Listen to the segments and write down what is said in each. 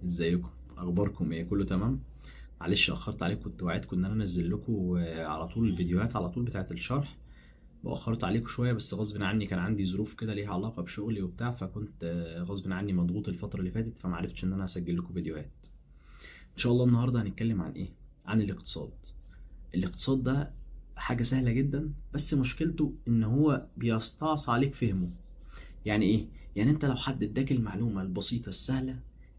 ازيكم؟ اخباركم ايه؟ كله تمام؟ معلش اخرت عليكم، كنت وعدتكم ان انا انزل لكم على طول الفيديوهات على طول بتاعه الشرح. واخرت عليكم شويه بس غصب عني، كان عندي ظروف كده ليها علاقه بشغلي وبتاع، فكنت غصب عني مضغوط الفتره اللي فاتت، فمعرفتش ان انا اسجل لكم فيديوهات. ان شاء الله النهارده هنتكلم عن ايه؟ عن الاقتصاد. الاقتصاد ده حاجه سهله جدا، بس مشكلته ان هو بيستعصى عليك فهمه. يعني ايه؟ يعني انت لو حد اداك المعلومه البسيطه السهله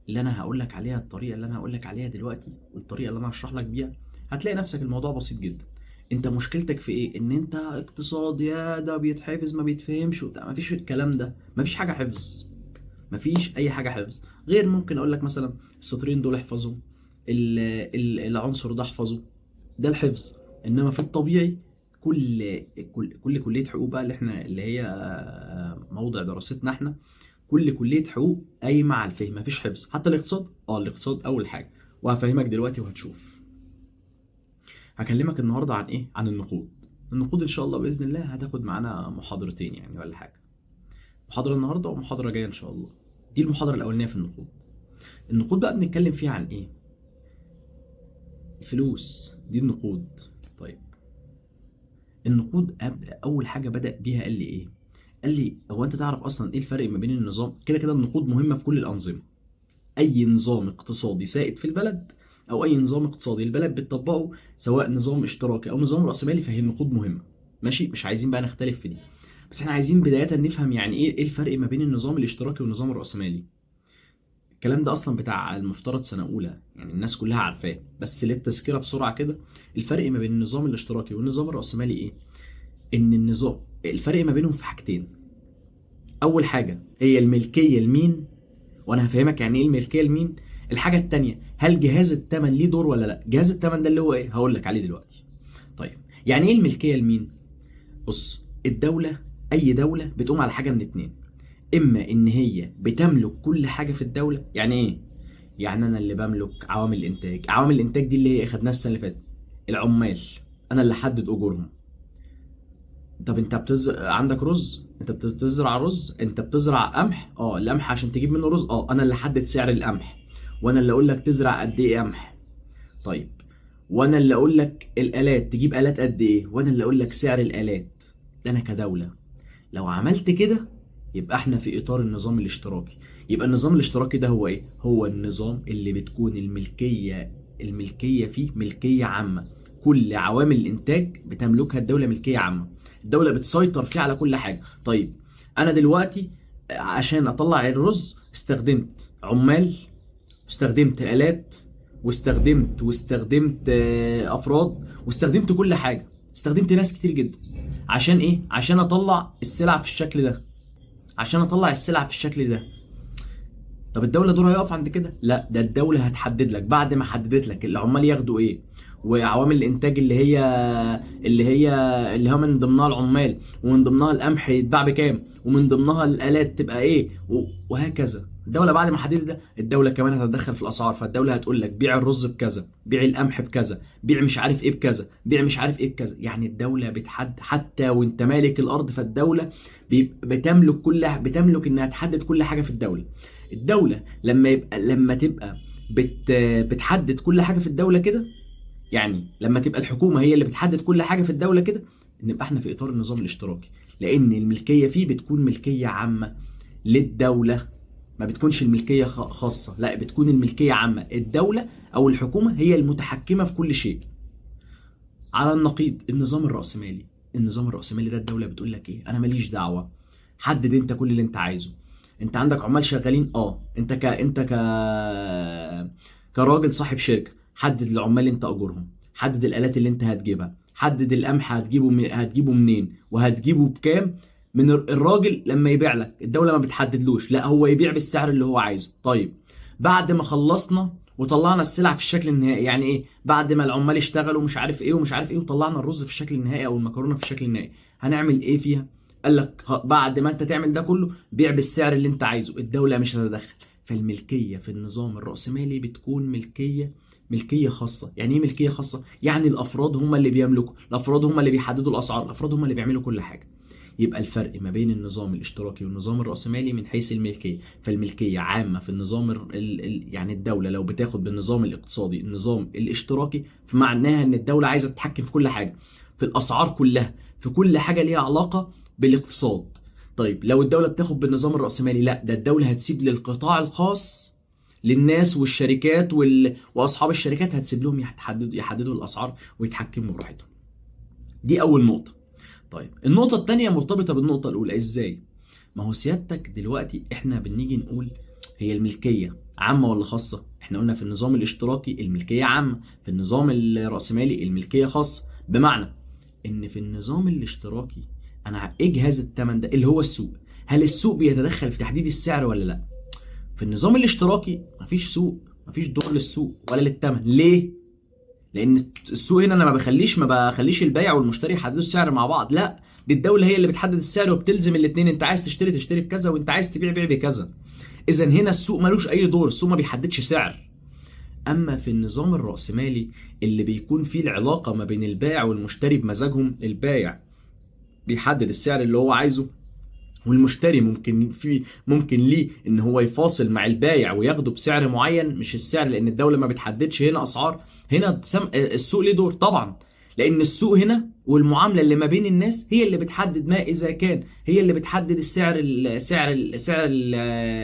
اللي انا هقول لك عليها، الطريقه اللي انا هقول لك عليها دلوقتي والطريقه اللي انا هشرح لك بيها، هتلاقي نفسك الموضوع بسيط جدا. انت مشكلتك في ايه؟ ان انت اقتصاد يا ده بيتحفظ ما بيتفهمش وبتاع، مفيش الكلام ده، مفيش حاجه حفظ. مفيش اي حاجه حفظ غير ممكن اقول لك مثلا السطرين دول احفظهم، العنصر ده احفظه، ده الحفظ. انما في الطبيعي كل كليه حقوق بقى اللي هي موضع دراستنا احنا، كل كليه حقوق قايمه على الفهم، مفيش حفظ. حتى الاقتصاد، الاقتصاد اول حاجه، وهفهمك دلوقتي وهتشوف. هكلمك النهارده عن ايه؟ عن النقود. النقود ان شاء الله باذن الله هتاخد معانا محاضرتين يعني ولا حاجه، محاضره النهارده ومحاضره جايه ان شاء الله. دي المحاضره الاولانيه في النقود. النقود بقى بنتكلم فيها عن ايه؟ الفلوس دي النقود. طيب، النقود اول حاجه بدأ بيها قال لي ايه؟ قال لي هو انت تعرف اصلا ايه الفرق ما بين النظام؟ كده كده النقود مهمه في كل الانظمه. اي نظام اقتصادي سائد في البلد، او اي نظام اقتصادي البلد بتطبقه، سواء نظام اشتراكي او نظام راسمالي، فهي النقود مهمه. ماشي، مش عايزين بقى نختلف في دي، بس احنا عايزين بدايه نفهم يعني ايه الفرق ما بين النظام الاشتراكي والنظام الراسمالي. الكلام ده اصلا بتاع المفترض سنه اولى، يعني الناس كلها عارفاه، بس للتذكره بسرعه كده. الفرق ما بين النظام الاشتراكي والنظام الراسمالي ايه؟ ان النظام الفرق ما بينهم في حاجتين. اول حاجه هي الملكيه لمين، وانا هفهمك يعني ايه الملكيه لمين. الحاجه التانيه، هل جهاز الثمن ليه دور ولا لا؟ جهاز الثمن ده اللي هو ايه؟ هقول لك عليه دلوقتي. طيب، يعني ايه الملكيه لمين؟ بص، الدوله، اي دوله بتقوم على حاجه من اتنين. اما ان هي بتملك كل حاجه في الدوله. يعني ايه؟ يعني انا اللي بملك عوامل الانتاج. عوامل الانتاج دي اللي هي خدناها السنه اللي فاتت، العمال، انا اللي احدد اجورهم. طب انت عندك رز، انت بتزرع رز، انت بتزرع قمح، القمح عشان تجيب منه رز، انا اللي احدد سعر القمح، وانا اللي اقول لك تزرع قد ايه قمح. طيب، وانا اللي اقول لك الالات تجيب الات قد ايه، وانا اللي اقول لك سعر الالات. ده انا كدولة. لو عملت كده يبقى احنا في اطار النظام الاشتراكي. يبقى النظام الاشتراكي ده هو ايه؟ هو النظام اللي بتكون الملكية فيه ملكية عامة. كل عوامل الانتاج بتملكها الدولة ملكية عامة، الدولة بتسيطر فيه على كل حاجة. طيب، انا دلوقتي عشان اطلع الرز استخدمت عمال، واستخدمت آلات، واستخدمت افراد، واستخدمت كل حاجة، استخدمت ناس كتير جدا. عشان ايه؟ عشان اطلع السلع في الشكل ده، عشان اطلع السلع في الشكل ده. طب الدولة دورها يقف عند كده؟ لا، ده الدولة هتحدد لك بعد ما حددت لك العمال ياخدوا ايه، وعوامل الانتاج اللي هو من ضمنها العمال، ومن ضمنها القمح يتباع بكام، ومن ضمنها الالات تبقى ايه، وهكذا. الدولة بعد ما حددت ده، الدولة كمان هتتدخل في الاسعار. فالدولة هتقول لك بيع الرز بكذا، بيع القمح بكذا، بيع مش عارف ايه بكذا، بيع مش عارف ايه بكذا. يعني الدولة حتى وانت مالك الارض، فالدولة بتملك انها تحدد كل حاجة في الدولة. الدولة لما تبقى بتحدد كل حاجة في الدولة كده، يعني لما تبقى الحكومة هي اللي بتحدد كل حاجة في الدولة كده، نبقى احنا في إطار النظام الاشتراكي. لأن الملكية فيه بتكون ملكية عامة للدولة، ما بتكونش الملكية خاصة، لا، بتكون الملكية عامة. الدولة أو الحكومة هي المتحكمة في كل شيء. على النقيض النظام الرأسمالي. النظام الرأسمالي ده الدولة بتقول لك ايه؟ انا ماليش دعوة، حدد انت كل اللي انت عايزه. انت عندك عمال شغالين، انت كراجل صاحب شركة، حدد العمال انت اجورهم، حدد الالات اللي انت هتجيبها، حدد القمح هتجيبه منين وهتجيبه بكام. من الراجل لما يبيع لك، الدولة ما بتحددلوش، لا، هو يبيع بالسعر اللي هو عايزه. طيب، بعد ما خلصنا وطلعنا السلع في الشكل النهائي، يعني ايه؟ بعد ما العمال اشتغلوا مش عارف ايه ومش عارف ايه، وطلعنا الرز في الشكل النهائي او المكرونه في الشكل النهائي، هنعمل ايه فيها؟ قال لك بعد ما انت تعمل ده كله، بيع بالسعر اللي انت عايزه، الدوله مش هتتدخل. فالملكيه في النظام الراسمالي بتكون ملكيه خاصه. يعني ايه ملكيه خاصه؟ يعني الافراد هم اللي بيملكوا، الافراد هم اللي بيحددوا الاسعار، الافراد هم اللي بيعملوا كل حاجه. يبقى الفرق ما بين النظام الاشتراكي والنظام الرأسمالي من حيث الملكية، فالملكية عامة في النظام يعني الدولة لو بتاخد بالنظام الاقتصادي النظام الاشتراكي، فمعناها ان الدولة عايزة تتحكم في كل حاجة، في الأسعار كلها، في كل حاجة ليها علاقة بالاقتصاد. طيب لو الدولة بتاخد بالنظام الرأسمالي، لا ده الدولة هتسيب للقطاع الخاص، للناس والشركات واصحاب الشركات هتسيب لهم يحددوا الاسعار ويتحكموا براحتهم. دي اول نقطة. طيب النقطة التانية مرتبطة بالنقطة الأولى، إزاي؟ ما هو سيادتك دلوقتي إحنا بنيجي نقول هي الملكية عامة ولا خاصة؟ إحنا قلنا في النظام الاشتراكي الملكية عامة، في النظام الرأسمالي الملكية خاصة، بمعنى إن في النظام الاشتراكي أنا إيه جهاز الثمن ده اللي هو السوق؟ هل السوق بيتدخل في تحديد السعر ولا لأ؟ في النظام الاشتراكي مفيش سوق، مفيش دور للسوق ولا للثمن، ليه؟ لان السوق هنا انا ما بخليش البائع والمشتري يحددوا السعر مع بعض، لا دي الدوله هي اللي بتحدد السعر وبتلزم الاثنين، انت عايز تشتري بكذا وانت عايز تبيع بيع بكذا. اذا هنا السوق ملوش اي دور، السوق ما بيحددش سعر. اما في النظام الرأسمالي اللي بيكون فيه العلاقه ما بين البائع والمشتري بمزاجهم، البائع بيحدد السعر اللي هو عايزه، والمشتري ممكن ليه ان هو يفاصل مع البايع وياخده بسعر معين مش السعر، لان الدوله ما بتحددش هنا اسعار. هنا السوق ليه دور طبعا، لان السوق هنا والمعامله اللي ما بين الناس هي اللي بتحدد، ما اذا كان هي اللي بتحدد السعر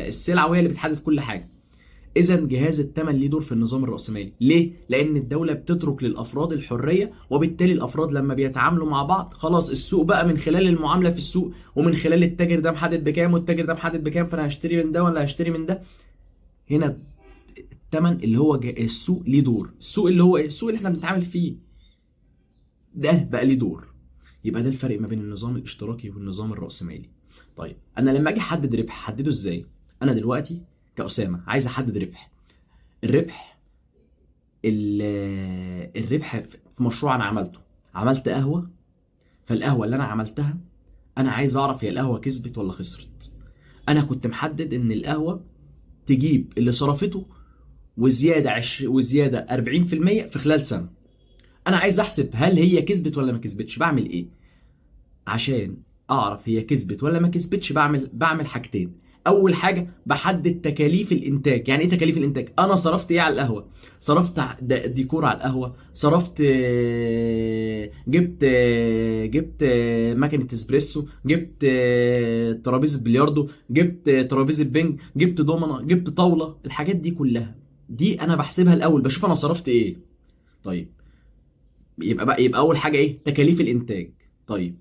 السلعه، وهي اللي بتحدد كل حاجه. اذا جهاز الثمن ليه دور في النظام الرأسمالي، ليه؟ لان الدوله بتترك للافراد الحريه، وبالتالي الافراد لما بيتعاملوا مع بعض خلاص السوق بقى من خلال المعامله في السوق، ومن خلال التاجر ده محدد بكام والتاجر ده محدد بكام، فانا هشتري من ده ولا هشتري من ده. هنا الثمن اللي هو السوق ليه دور، السوق اللي هو السوق اللي احنا بنتعامل فيه ده بقى ليه دور. يبقى ده الفرق ما بين النظام الاشتراكي والنظام الرأسمالي. طيب انا لما اجي احدد ربح احدده ازاي؟ انا دلوقتي كأسامة عايز احدد ربح. الربح الربح في مشروع انا عملت قهوة، فالقهوة اللي انا عملتها انا عايز اعرف هي القهوة كسبت ولا خسرت. انا كنت محدد ان القهوة تجيب اللي صرفته وزيادة 40% في خلال سنة. انا عايز احسب هل هي كسبت ولا ما كسبتش. بعمل ايه عشان اعرف هي كسبت ولا ما كسبتش؟ بعمل حاجتين. اول حاجه بحدد تكاليف الانتاج. يعني ايه تكاليف الانتاج؟ انا صرفت ايه على القهوه؟ صرفت ديكور على القهوه، صرفت جبت ماكينه اسبريسو، جبت ترابيزه بلياردو، جبت ترابيزه بينج، جبت دومنه، جبت طاوله. الحاجات دي كلها دي انا بحسبها الاول، بشوف انا صرفت ايه. طيب يبقى اول حاجه ايه؟ تكاليف الانتاج. طيب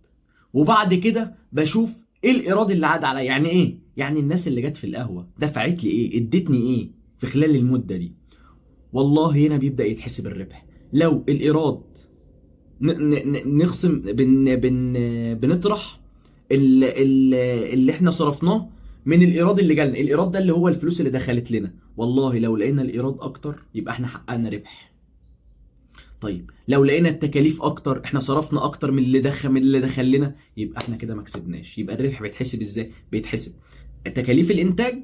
وبعد كده بشوف ايه الايراد اللي عاد عليا. يعني ايه؟ يعني الناس اللي جت في القهوه دفعت لي ايه، ادتني ايه في خلال المده دي. والله هنا بيبدا يتحسب الربح. لو الايراد نقسم بنطرح اللي احنا صرفناه من الايراد اللي جالنا. الايراد ده اللي هو الفلوس اللي دخلت لنا. والله لو لقينا الايراد اكتر يبقى احنا حققنا ربح. طيب لو لقينا التكاليف اكتر، احنا صرفنا اكتر من اللي دخل لنا، يبقى احنا كده ما كسبناش. يبقى الربح بيتحسب ازاي؟ بيتحسب تكاليف الانتاج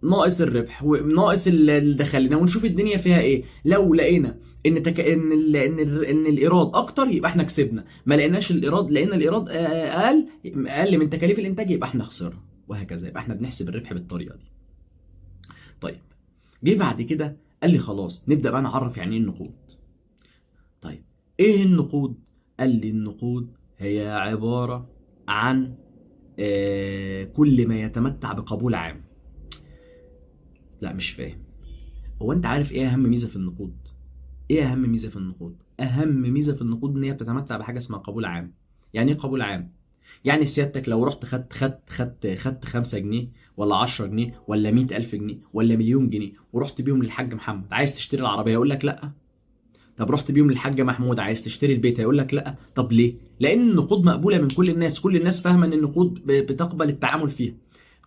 ناقص الربح وناقص اللي دخل لنا، ونشوف الدنيا فيها ايه. لو لقينا ان ان الايراد اكتر يبقى احنا كسبنا، ما لقيناش الايراد، لقينا الايراد اقل من تكاليف الانتاج يبقى احنا خسرنا، وهكذا. يبقى احنا بنحسب الربح بالطريقه دي. طيب جه بعد كده قال لي خلاص نبدا بقى نعرف يعني ايه النقود. طيب ايه النقود؟ قال لي النقود هي عبارة عن كل ما يتمتع بقبول عام. لا مش فاهم. هو انت عارف ايه اهم ميزة في النقود؟ ايه اهم ميزة في النقود؟ اهم ميزة في النقود ان هي بتتمتع بحاجة اسمها قبول عام. يعني ايه قبول عام؟ يعني سيادتك لو رحت خدت 5 جنيه ولا 10 جنيه ولا 100,000 جنيه ولا مليون جنيه ورحت بيهم للحاج محمد، عايز تشتري العربية يقول لك لا. طب رحت بيهم للحاج محمود عايز تشتري البيت هيقول لك لا. طب ليه؟ لان النقود مقبوله من كل الناس، كل الناس فاهمه ان النقود بتقبل التعامل فيها.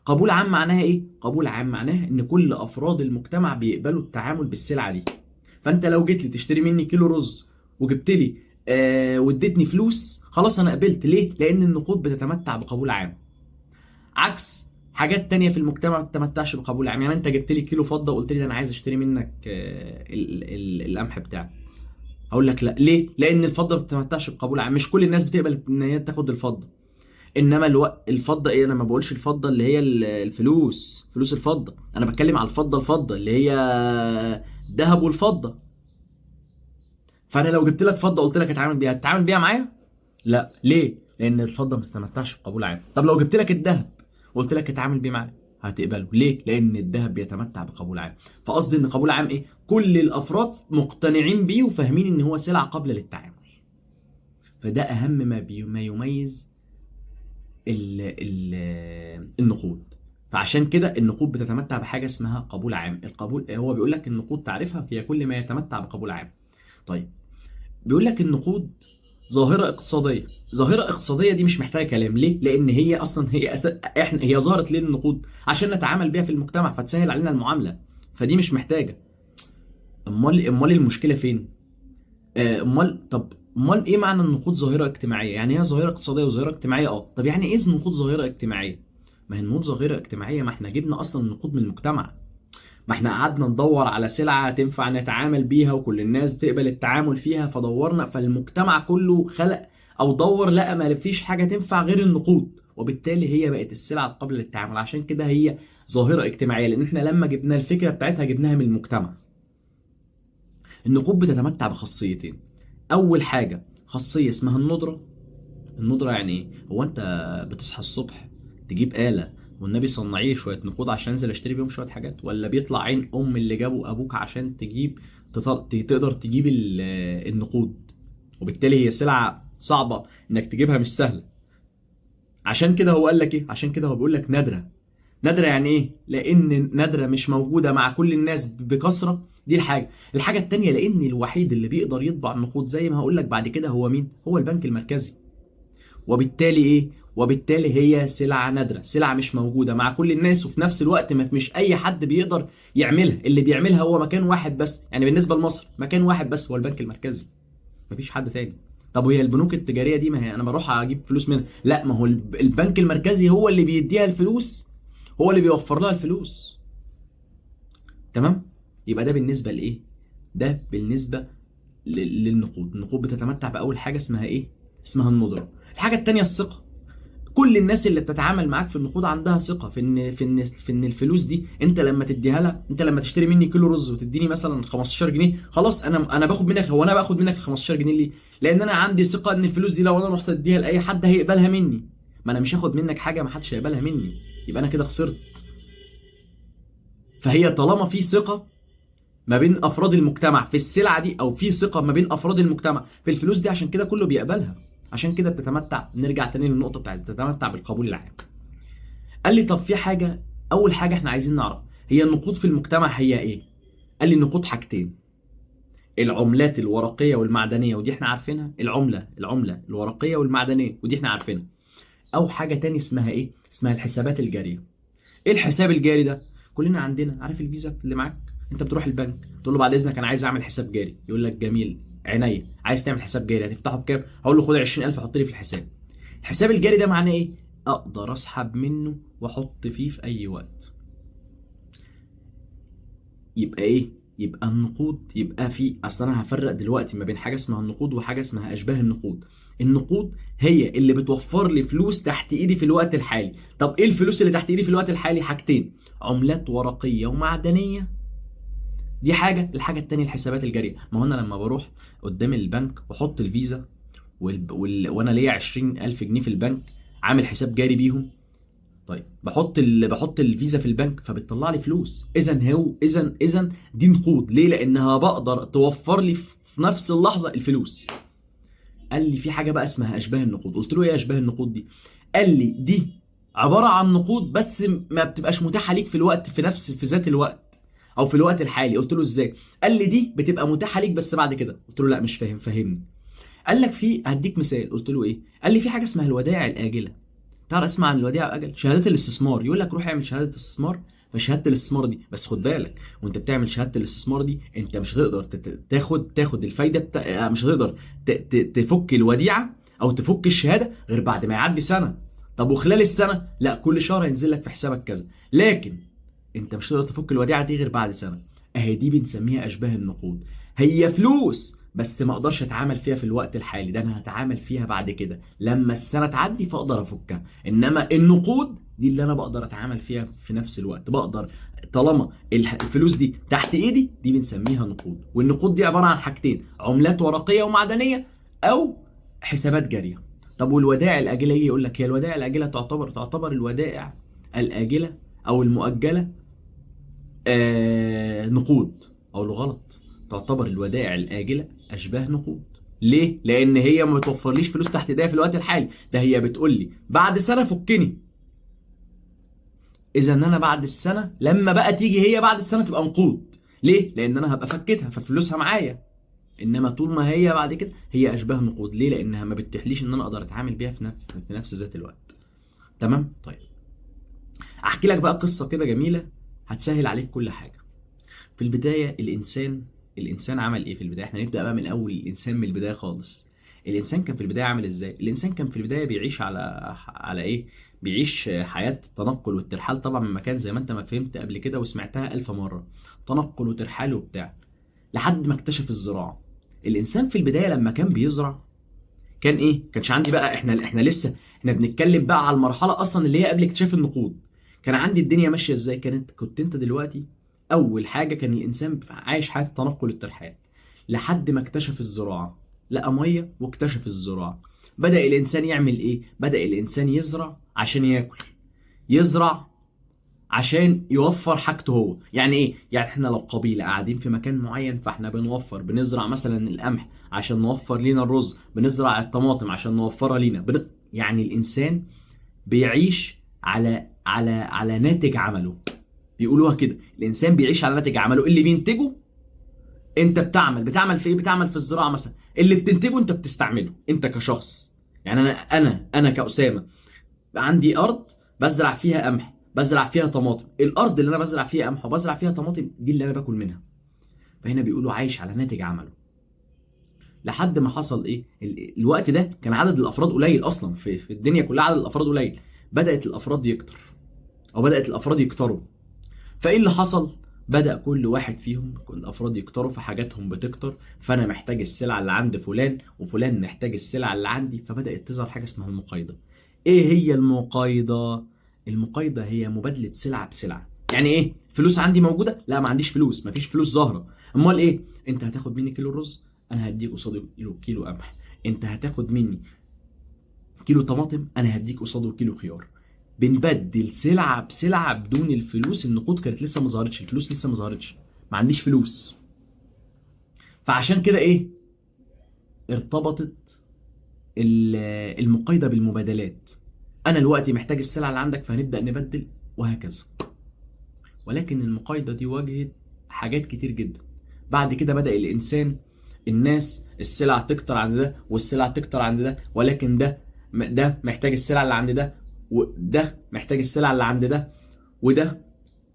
قبول عام معناها ايه؟ قبول عام معناها ان كل افراد المجتمع بيقبلوا التعامل بالسلعه دي. فانت لو جيت لي تشتري مني كيلو رز وجبت لي واديتني فلوس، خلاص انا قبلت. ليه؟ لان النقود بتتمتع بقبول عام، عكس حاجات تانية في المجتمع ما بتتمتعش بقبول عام. يعني انت جبت لي كيلو فضه وقلت لي انا عايز اشتري منك القمح بتاعك، هقول لك لا. ليه؟ لان الفضه ما بتتمتعش بقبول عام، مش كل الناس بتقبل ان هي تاخد الفضه. انما الفضه ايه؟ انا ما بقولش الفضه اللي هي الفلوس، فلوس الفضه، انا بتكلم على الفضه اللي هي الذهب والفضه. فانا لو جبت لك فضه قلت لك هتتعامل بيها معايا؟ لا. ليه؟ لان الفضه ما بتتمتعش بقبول عام. طب لو جبت لك الذهب وقلت لك اتعامل بيه معايا، هتقبله. ليه؟ لان الذهب بيتمتع بقبول عام. فقصدي ان قبول عام ايه؟ كل الافراد مقتنعين بيه وفاهمين ان هو سلعه قابله للتعامل. فده اهم ما يميز النقود. فعشان كده النقود بتتمتع بحاجه اسمها قبول عام. القبول هو بيقول لك النقود تعرفها هي كل ما يتمتع بقبول عام. طيب، بيقول لك النقود ظاهره اقتصاديه. ظاهره اقتصاديه دي مش محتاجه كلام. ليه؟ لان هي اصلا هي ظهرت ليه النقود؟ عشان نتعامل بيها في المجتمع فتسهل علينا المعامله. فدي مش محتاجه. امال المشكله فين؟ امال ايه معنى النقود ظاهره اجتماعيه؟ يعني هي ظاهره اقتصاديه وظاهره اجتماعيه. طب يعني ايه النقود ظاهره اجتماعيه؟ ما هي النقود ظاهره اجتماعيه، ما احنا جبنا اصلا النقود من المجتمع. ما احنا قعدنا ندور على سلعه تنفع نتعامل بيها وكل الناس تقبل التعامل فيها، فدورنا، فالمجتمع كله خلق او دور لقى ما فيش حاجه تنفع غير النقود، وبالتالي هي بقت السلعه القابله للتعامل. عشان كده هي ظاهره اجتماعيه، لان احنا لما جبنا الفكره بتاعتها جبناها من المجتمع. النقود بتتمتع بخاصيتين. اول حاجه خاصيه اسمها الندره. الندره يعني ايه؟ هو انت بتصحى الصبح تجيب آلة والنبي صنعي لي شويه نقود عشان انزل اشتري بيهم شويه حاجات، ولا بيطلع عين اللي جابه ابوك عشان تقدر تجيب النقود؟ وبالتالي هي سلعه صعبه انك تجيبها، مش سهله. عشان كده هو قال لك ايه؟ عشان كده هو بيقول لك نادره. نادرة يعني ايه؟ لان نادرة مش موجودة مع كل الناس بكثرة. دي الحاجة التانية، لان الوحيد اللي بيقدر يطبع النقود زي ما هقول لك بعد كده هو مين؟ هو البنك المركزي. وبالتالي ايه؟ وبالتالي هي سلعة نادرة، سلعة مش موجودة مع كل الناس، وفي نفس الوقت مش اي حد بيقدر يعملها. اللي بيعملها هو مكان واحد بس، يعني بالنسبة لمصر مكان واحد بس هو البنك المركزي، مفيش حد تاني. طب وهي البنوك التجارية دي، ما هي انا بروح اجيب فلوس منها؟ لا، ما هو البنك المركزي هو اللي بيديها الفلوس، هو اللي بيوفر لها الفلوس. تمام؟ يبقى ده بالنسبه لايه؟ ده بالنسبه للنقود. النقود بتتمتع باول حاجه اسمها ايه؟ اسمها الندره. الحاجه الثانيه الثقه. كل الناس اللي بتتعامل معاك في النقود عندها ثقه في ان الفلوس دي انت لما تديها لها. انت لما تشتري مني كيلو رز وتديني مثلا 15 جنيه، خلاص انا باخد منك. هو انا باخد منك ال 15 جنيه ليه؟ لان انا عندي ثقه ان الفلوس دي لو انا رحت اديها لاي حد هيقبلها مني. ما انا مش هاخد منك حاجه ما حدش هيقبلها مني، يبقى انا كده خسرت. فهي طالما في ثقه ما بين افراد المجتمع في السلعه دي، او في ثقه ما بين افراد المجتمع في الفلوس دي، عشان كده كله بيقبلها. عشان كده بتتمتع، نرجع تاني للنقطه بتاعت بتتمتع بالقبول العام. قال لي طب في حاجه، اول حاجه احنا عايزين نعرف هي النقود في المجتمع هي ايه. قال لي النقود حاجتين: العملات الورقيه والمعدنيه، ودي احنا عارفينها. العمله الورقيه والمعدنيه، ودي احنا عارفينها. او حاجه تاني اسمها ايه؟ اسمها الحسابات الجاريه. ايه الحساب الجاري ده؟ كلنا عندنا. عارف الفيزا اللي معاك؟ انت بتروح البنك تقول له بعد اذنك انا عايز اعمل حساب جاري، يقول لك جميل، عينيا. عايز تعمل حساب جاري هتفتحه بكام؟ هقول له خد 20,000 حط لي في الحساب. الحساب الجاري ده معناه ايه؟ اقدر اسحب منه واحط فيه في اي وقت. يبقى ايه؟ يبقى النقود، يبقى في اصل انا هفرق دلوقتي ما بين حاجه اسمها النقود وحاجه اسمها اشباه النقود. النقود هي اللي بتوفر لي فلوس تحت ايدي في الوقت الحالي. طب ايه الفلوس اللي تحت ايدي في الوقت الحالي؟ حاجتين: عملات ورقيه ومعدنيه. دي حاجه. الحاجه التانيه الحسابات الجاريه. ما هو انا لما بروح قدام البنك واحط الفيزا وانا ليا 20,000 جنيه في البنك عامل حساب جاري بيهم. طيب بحط الفيزا في البنك فبتطلع لي فلوس. اذا دي نقود. ليه؟ لانها بقدر توفر لي في نفس اللحظه الفلوس. قال لي في حاجه بقى اسمها اشباه النقود. قلت له ايه اشباه النقود دي؟ قال لي دي عباره عن نقود بس ما بتبقاش متاحه ليك في ذات الوقت او في الوقت الحالي. قلت له ازاي؟ قال لي دي بتبقى متاحه ليك بس بعد كده. قلت له لا مش فاهم، فهمني. قال لك هديك مثال. قلت له ايه؟ قال لي في حاجه اسمها الودائع الاجله. تعرف اسمع عن الوديعه الاجل؟ شهاده الاستثمار. يقول لك روح اعمل شهاده استثمار. فشهاده الاستثمار دي، بس خد بالك وانت بتعمل شهاده الاستثمار دي انت مش هتقدر تاخد الفايده مش هتقدر تفك الوديعه او تفك الشهاده غير بعد ما يعدي سنه. طب وخلال السنه؟ لا، كل شهر هينزل لك في حسابك كذا. لكن انت مش هتقدر تفك الوديعه دي غير بعد سنه. اهي دي بنسميها اشباه النقود. هي فلوس بس ما اقدرش اتعامل فيها في الوقت الحالي، ده انا هتعامل فيها بعد كده لما السنه تعدي فاقدر افكها. انما النقود دي اللي انا بقدر اتعامل فيها في نفس الوقت، بقدر طالما الفلوس دي تحت ايدي دي بنسميها نقود. والنقود دي عباره عن حاجتين، عملات ورقيه ومعدنيه او حسابات جاريه. طب والودائع الاجله، يجي يقول لك هي الودائع الاجله تعتبر الودائع الاجله او المؤجله نقود؟ اقول له غلط، تعتبر الودائع الاجله اشباه نقود. ليه؟ لان هي ما بتوفرليش فلوس تحت ايديا في الوقت الحالي، ده هي بتقول لي بعد سنه فكني. اذا انا بعد السنه لما بقى تيجي هي بعد السنه تبقى نقود. ليه؟ لان انا هبقى فكيتها ففلوسها معايا. انما طول ما هي بعد كده هي اشباه نقود. ليه؟ لانها ما بتتيحليش ان انا اقدر اتعامل بيها في نفس ذات الوقت. تمام؟ طيب احكي لك بقى قصه كده جميله هتسهل عليك كل حاجه. في البدايه الانسان عمل ايه في البدايه؟ احنا نبدا بقى من اول الانسان، من البدايه خالص. الانسان كان في البدايه عامل ازاي؟ الانسان كان في البدايه بيعيش على ايه؟ بيعيش حياه التنقل والترحال طبعا من مكان، زي ما انت ما فهمت قبل كده وسمعتها 1000 مره، تنقل وترحال وبتاع، لحد ما اكتشف الزراعه. الانسان في البدايه لما كان بيزرع كان ايه؟ كانش عندي بقى، احنا لسه احنا بنتكلم بقى على المرحله اصلا اللي هي قبل اكتشاف النقود. كان عندي الدنيا ماشيه ازاي؟ كنت انت دلوقتي اول حاجه كان الانسان عايش حياه التنقل والترحال لحد ما اكتشف الزراعه، لقى ميه واكتشف الزراعه. بدا الانسان يعمل ايه؟ بدا الانسان يزرع عشان ياكل، يزرع عشان يوفر حاجته هو. يعني ايه؟ يعني احنا لو قبيله قاعدين في مكان معين فاحنا بنزرع مثلا القمح عشان نوفر لينا الرز، بنزرع الطماطم عشان نوفرها لينا. يعني الانسان بيعيش على ناتج عمله. بيقولوها كده، الانسان بيعيش على ناتج عمله. اللي بينتجه انت بتعمل في ايه؟ بتعمل في الزراعه مثلا، اللي بتنتجه انت بتستعمله انت كشخص. يعني انا كأسامة عندي ارض بزرع فيها قمح، بزرع فيها طماطم. الارض اللي انا بزرع فيها قمح وبزرع فيها طماطم دي اللي انا باكل منها. فهنا بيقولوا عايش على ناتج عمله. لحد ما حصل ايه؟ الوقت ده كان عدد الافراد قليل اصلا في الدنيا كلها، عدد الافراد قليل. بدات الافراد يكتر، او بدات الافراد يكتروا. فايه اللي حصل؟ بدأ كل واحد فيهم، كل الافراد يكتروا فحاجاتهم بتكتر، فانا محتاج السلعه اللي عند فلان وفلان محتاج السلعه اللي عندي، فبدأت تظهر حاجه اسمها المقايضه. ايه هي المقايضه؟ المقايضه هي مبادله سلعه بسلعه. يعني ايه؟ فلوس عندي موجوده؟ لا ما عنديش فلوس، ما فيش فلوس ظاهره. امال ايه؟ انت هتاخد مني كيلو رز، انا هديك قصاده كيلو قمح. انت هتاخد مني كيلو طماطم، انا هديك قصاده كيلو خيار. بنبدل سلعه بسلعه بدون الفلوس. النقود كانت لسه ما ظهرتش، الفلوس لسه ما ظهرتش، ما عنديش فلوس. فعشان كده ايه؟ ارتبطت المقايضه بالمبادلات. انا دلوقتي محتاج السلعه اللي عندك فهنبدا نبدل، وهكذا. ولكن المقايضه دي واجهت حاجات كتير جدا. بعد كده بدا الناس السلع تكتر عند ده والسلع تكتر عند ده، ولكن ده محتاج السلع اللي عند ده، وده محتاج السلع اللي عند ده، وده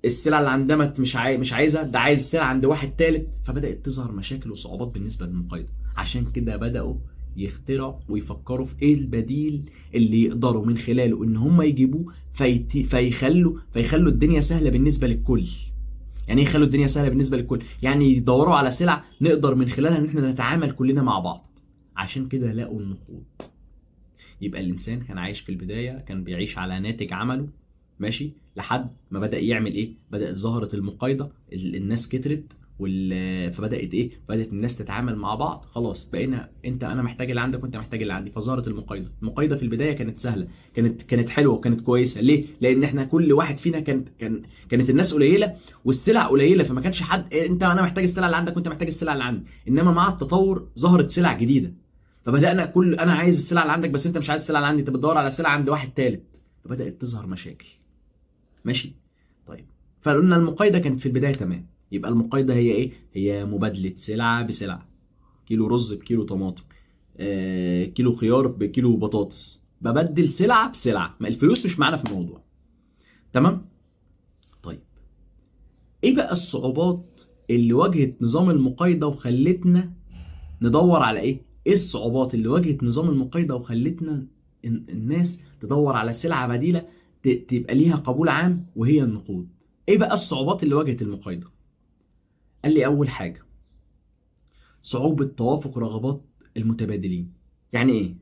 السلع اللي عند ده مش عايزها، ده عايز السلع عند واحد تالت. فبدات تظهر مشاكل وصعوبات بالنسبه للمقايضه. عشان كده بداوا يخترعوا ويفكروا في ايه البديل اللي يقدروا من خلاله ان هم يجيبوه فيخلوا الدنيا سهله بالنسبه للكل. يعني ايه يخلوا الدنيا سهله بالنسبه للكل؟ يعني يدوروا على سلع نقدر من خلالها ان احنا نتعامل كلنا مع بعض. عشان كده لقوا النقود. يبقى الانسان كان عايش في البدايه، كان بيعيش على ناتج عمله، ماشي، لحد ما بدأ يعمل ايه؟ بدأت ظهرت المقايضة، الناس كترت فبدأت ايه؟ بدأت الناس تتعامل مع بعض. خلاص بقينا انا محتاج اللي عندك وانت محتاج اللي عندي، فظهرت المقايضة. المقايضة في البداية كانت سهلة، كانت حلوة وكانت كويسة. ليه؟ لأن احنا كل واحد فينا كانت الناس قليلة والسلع قليلة، فما كانش حد انا محتاج السلع اللي عندك وانت محتاج السلع اللي عندي. انما مع التطور ظهرت سلع جديدة، فبدأنا انا عايز السلع اللي عندك بس انت مش عايز السلع اللي عندي، انت بتدور على سلع عند واحد تالت، فبدأت تظهر مشاكل. ماشي؟ طيب، فقلنا المقايضه كانت في البدايه تمام. يبقى المقايضه هي ايه؟ هي مبادله سلعه بسلعه. كيلو رز بكيلو طماطم، كيلو خيار بكيلو بطاطس. ببدل سلعه بسلعه، ما الفلوس مش معانا في الموضوع. تمام؟ طيب، ايه بقى الصعوبات اللي واجهت نظام المقايضه وخلتنا ندور على ايه؟ ايه الصعوبات اللي واجهت نظام المقايضه وخلتنا الناس تدور على سلعه بديله تبقى ليها قبول عام، وهي النقود؟ ايه بقى الصعوبات اللي واجهت المقايضه؟ قال لي اول حاجه صعوبة توافق رغبات المتبادلين. يعني ايه؟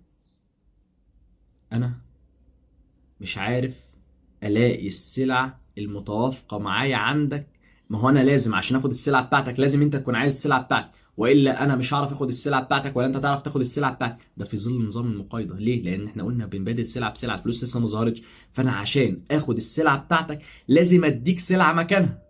انا مش عارف الاقي السلع المتوافقة معايا عندك. ما هو انا لازم عشان اخد السلعة بتاعتك لازم انت تكون عايز السلعة بتاعتي، والا انا مش هعرف اخد السلعة بتاعتك ولا انت تعرف تاخد السلعة بتاعتي. ده في ظل نظام المقايضة. ليه؟ لان احنا قلنا بنبادل سلعة بسلعة، الفلوس لسه ما ظهرتش. فانا عشان اخد السلعة بتاعتك لازم اديك سلعة مكانها،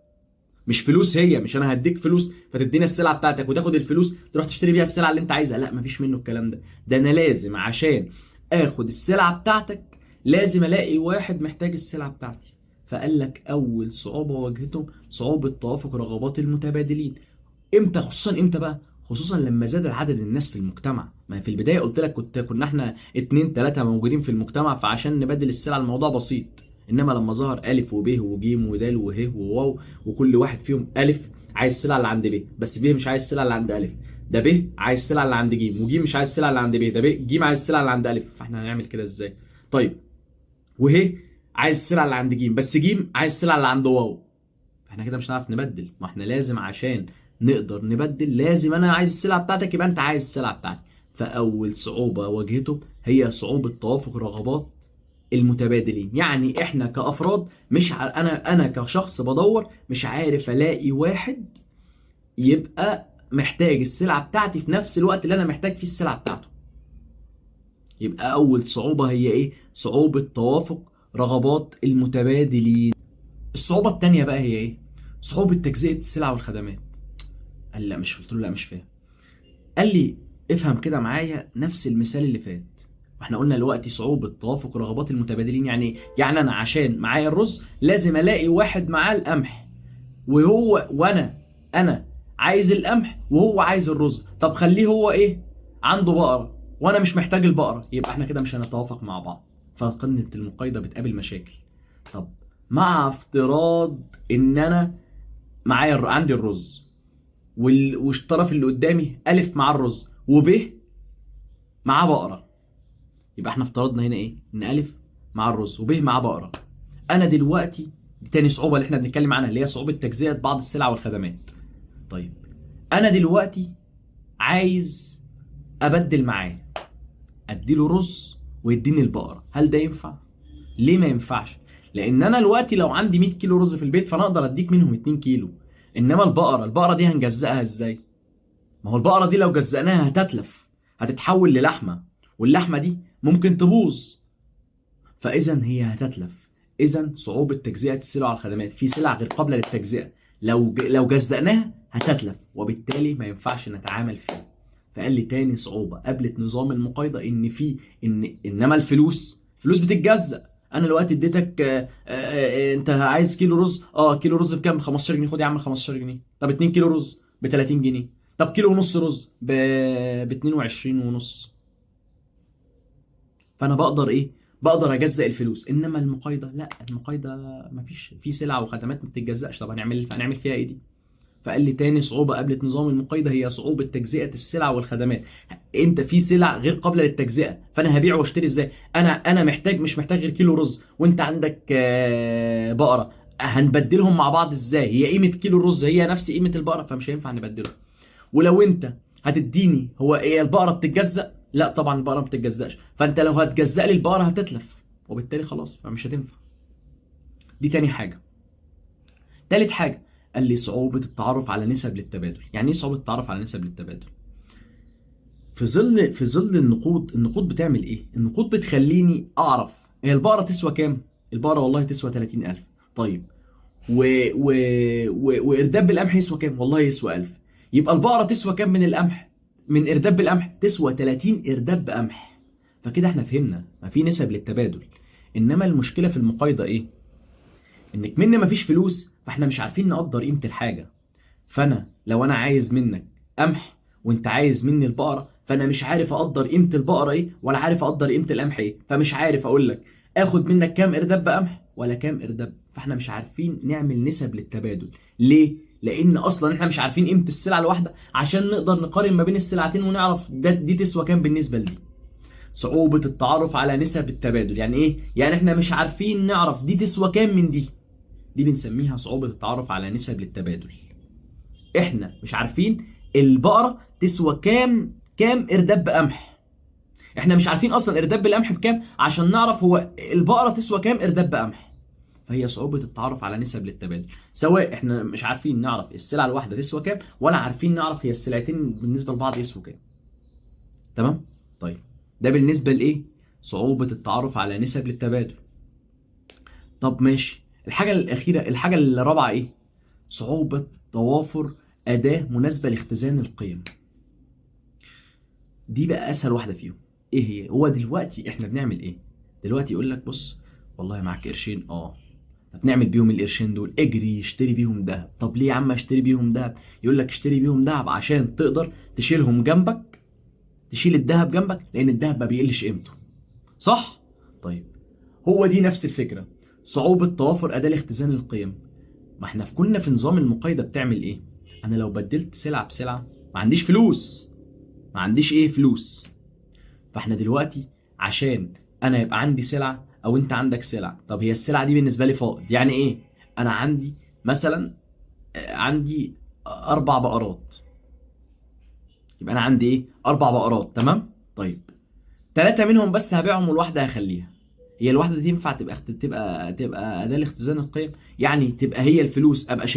مش فلوس. هي مش انا هديك فلوس فتدينا السلعه بتاعتك وتاخد الفلوس تروح تشتري بيها السلعه اللي انت عايزها. لا، مفيش منه الكلام ده. ده انا لازم عشان اخد السلعه بتاعتك لازم الاقي واحد محتاج السلعه بتاعتي. فقال لك اول صعوبه واجهتهم صعوبه توافق رغبات المتبادلين. امتى؟ خصوصا امتى بقى؟ خصوصا لما زاد عدد الناس في المجتمع. ما في البدايه قلت لك كنا احنا اتنين تلاته موجودين في المجتمع، فعشان نبدل السلع الموضوع بسيط. انما لما ظهر الف وب وج ودال وه وواو، وكل واحد فيهم الف عايز السلعه اللي عند ب، بس ب مش عايز السلعه اللي عند الف. ده ب عايز السلعه اللي عند ج، وج مش عايز السلعه اللي عند ب. ده ب ج عايز السلعه اللي عند الف. فاحنا هنعمل كده ازاي؟ طيب، وه عايز السلعه اللي عند ج، بس ج عايز السلعه اللي عند واو. احنا كده مش هنعرف نبدل. ما احنا لازم عشان نقدر نبدل لازم انا عايز السلعه بتاعتك يبقى انت عايز السلعه بتاعتي. فاول صعوبه واجهته هي صعوبه توافق رغبات المتبادلين. يعني احنا كافراد مش انا كشخص بدور مش عارف الاقي واحد يبقى محتاج السلعه بتاعتي في نفس الوقت اللي انا محتاج فيه السلعه بتاعته. يبقى اول صعوبه هي ايه؟ صعوبه توافق رغبات المتبادلين. الصعوبة التانية بقى هي ايه؟ صعوبة تجزئة السلع والخدمات. قال لي لا مش، قلت له لا مش فاهم. قال لي افهم كده معايا نفس المثال اللي فات. واحنا قلنا دلوقتي صعوبة توافق رغبات المتبادلين يعني ايه؟ يعني انا عشان معايا الرز لازم الاقي واحد معاه القمح، وانا عايز القمح وهو عايز الرز. طب خليه هو ايه؟ عنده بقرة وانا مش محتاج البقرة، يبقى احنا كده مش هنتوافق مع بعض. فقنة المقايضة بتقابل مشاكل. طب مع افتراض ان انا معايا عندي الرز والطرف اللي قدامي الف معاه الرز وب معاه بقره، يبقى احنا افترضنا هنا ايه؟ ان الف مع الرز وب معاه بقره. انا دلوقتي دي تاني صعوبه اللي احنا بنتكلم عنها، اللي هي صعوبه تجزئه بعض السلع والخدمات. طيب انا دلوقتي عايز ابدل معاه، اديله رز ويديني البقره. هل ده ينفع؟ ليه ما ينفعش؟ لان انا دلوقتي لو عندي 100 كيلو رز في البيت فانا اقدر اديك منهم 2 كيلو. انما البقره دي هنجزئها ازاي؟ ما هو البقره دي لو جزأناها هتتلف، هتتحول للحمه، واللحمه دي ممكن تبوظ. فاذا هي هتتلف. اذا صعوبه تجزئه السلع والخدمات، في سلع غير قابله للتجزئه لو جزأناها هتتلف، وبالتالي ما ينفعش نتعامل فيها. فقال لي تاني صعوبه قابلت نظام المقايضه انما الفلوس بتتجزأ. انا دلوقتي اديتك انت عايز كيلو رز، كيلو رز بكام؟ ب 15 جنيه. خد يا عم 15 جنيه. طب 2 كيلو رز ب 30 جنيه. طب كيلو ونص رز ب 22 ونص. فانا بقدر ايه؟ بقدر اجزأ الفلوس. انما المقايضه لا، المقايضه مفيش، في سلع وخدمات ما بتتجزأش. طب هنعمل فيها ايه دي؟ فقال لي تاني صعوبة قابلت نظام المقايضة هي صعوبة تجزئة السلع والخدمات. انت في سلع غير قابلة للتجزئة، فانا هبيع واشتري ازاي؟ انا مش محتاج غير كيلو رز، وانت عندك بقرة. هنبدلهم مع بعض ازاي؟ هي قيمة كيلو الرز هي نفس قيمة البقرة، فمش هينفع نبدلهم. ولو انت هتديني، هو ايه البقرة بتتجزأ؟ لا طبعا البقرة ما بتتجزأش. فانت لو هتجزأ لي البقرة هتتلف، وبالتالي خلاص فمش هتنفع. دي تاني حاجة. تالت حاجة قال لي صعوبة التعرف على نسب للتبادل. يعني ايه صعوبة التعرف على نسب للتبادل؟ في ظل النقود بتعمل ايه؟ النقود بتخليني اعرف هي البقرة تسوى كام؟ البقرة والله تسوى 30,000. طيب وارداب القمح يسوى كام؟ والله يسوى 1000. يبقى البقرة تسوى كام من القمح؟ من ارداب القمح تسوى 30 ارداب قمح. فكده احنا فهمنا ما في نسب للتبادل. انما المشكلة في المقايضة ايه؟ انك مني مفيش فلوس، فاحنا مش عارفين نقدر قيمة الحاجة. فانا لو انا عايز منك قمح وانت عايز مني البقرة، فانا مش عارف اقدر قيمة البقرة ايه ولا عارف اقدر قيمة القمح ايه. فمش عارف اقول لك اخد منك كام ارداب قمح ولا كام ارداب. فاحنا مش عارفين نعمل نسب للتبادل. ليه؟ لان اصلا احنا مش عارفين قيمة السلعة الواحدة عشان نقدر نقارن ما بين السلعتين ونعرف دي تسوى كام بالنسبة لدي. صعوبة التعرف على نسب التبادل يعني ايه؟ يعني احنا مش عارفين نعرف دي تسوى كام من دي. دي بنسميها صعوبة التعرف على نسب للتبادل. احنا مش عارفين البقرة تسوى كام ارداب بقمح. احنا مش عارفين اصلا ارداب بالقمح بكام عشان نعرف هو البقره تسوى كام ارداب بقمح. فهي صعوبه التعرف على نسب للتبادل، سواء احنا مش عارفين نعرف السلعه الواحده تسوى كام، ولا عارفين نعرف هي السلعتين بالنسبه لبعض يسووا كام. تمام؟ طيب ده بالنسبه لايه؟ صعوبه التعرف على نسب للتبادل. طب ماشي، الحاجه الاخيره، الحاجه الرابعه ايه؟ صعوبه توافر اداه مناسبه لاختزان القيم. دي بقى اسهل واحده فيهم. ايه هي؟ هو دلوقتي احنا بنعمل ايه؟ دلوقتي يقول لك بص، والله معاك قرشين، طب نعمل بيهم القرشين دول، اجري اشتري بيهم دهب. طب ليه يا عم اشتري بيهم دهب؟ يقول لك اشتري بيهم دهب عشان تقدر تشيلهم جنبك، تشيل الدهب جنبك، لان الدهب ما بيقلش قيمته. صح؟ طيب هو دي نفس الفكره، صعوبه توافر اداه لاختزان القيم. ما احنا كنا في نظام المقايضه بتعمل ايه؟ انا لو بدلت سلعه بسلعه ما عنديش فلوس، ما عنديش ايه؟ فلوس. فاحنا دلوقتي عشان انا يبقى عندي سلعه او انت عندك سلعه، طب هي السلعه دي بالنسبه لي فائض. يعني ايه؟ انا عندي مثلا عندي 4 بقرات، يبقى انا عندي ايه؟ 4 بقرات. تمام؟ طيب 3 منهم بس هبيعهم والواحده هخليها. هي الواحده دي تنفع تبقى اداه لاختزان القيم؟ يعني تبقى هي الفلوس ابقى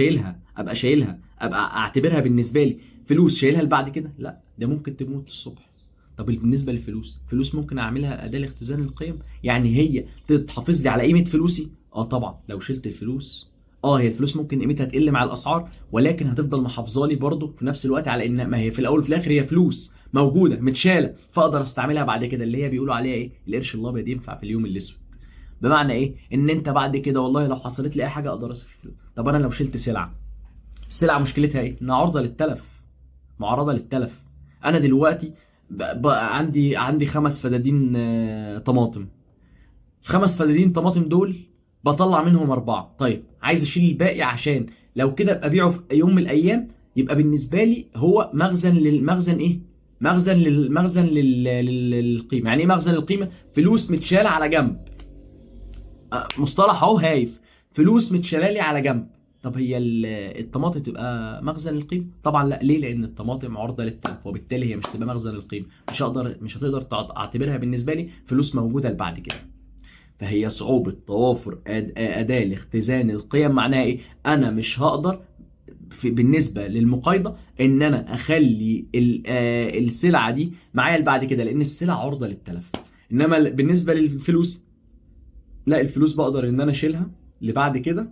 شايلها، ابقى اعتبرها بالنسبه لي فلوس شايلها لبعد كده؟ لا، ده ممكن تموت الصبح. طب بالنسبه للفلوس، فلوس ممكن اعملها اداه لاختزان القيم؟ يعني هي تحافظ لي على قيمه فلوسي؟ طبعا لو شلت الفلوس، هي الفلوس ممكن قيمتها تقل مع الاسعار، ولكن هتفضل محافظه لي برضه في نفس الوقت على ان ما هي في الاول وفي الاخر هي فلوس موجوده متشاله، فاقدر استعملها بعد كده، اللي هي بيقولوا عليها ايه؟ القرش الابيض ينفع في اليوم الاسود. بمعنى ايه؟ ان انت بعد كده والله لو حصلت لي اي حاجه اقدر اصرف فلوس. طب انا لو شلت سلعه، السلعه مشكلتها ايه؟ انها عرضه للتلف، معرضه للتلف. انا دلوقتي بقى عندي 5 فدادين طماطم. ال5 فدادين طماطم دول بطلع منهم 4. طيب عايز اشيل الباقي عشان لو كده ابقى ابيعه في يوم من الايام، يبقى بالنسبه لي هو مخزن للمخزن. ايه؟ مخزن للقيمه. يعني ايه مخزن للقيمه؟ فلوس متشاله على جنب. مصطلح اهو هايف، فلوس متشاله لي على جنب. طب هي الطماطم تبقى مخزن للقيمه؟ طبعا لا. ليه؟ لان الطماطم عرضه للتلف، وبالتالي هي مش تبقى مخزن للقيمه. مش هتقدر تعتبرها بالنسبه لي فلوس موجوده لبعد كده. فهي صعوبه توافر اداه لاختزان القيم. معناها ايه؟ انا مش هقدر بالنسبه للمقايضه ان انا اخلي السلعه دي معايا بعد كده، لان السلع عرضه للتلف. انما بالنسبه للفلوس لا، الفلوس بقدر ان انا اشيلها لبعد كده،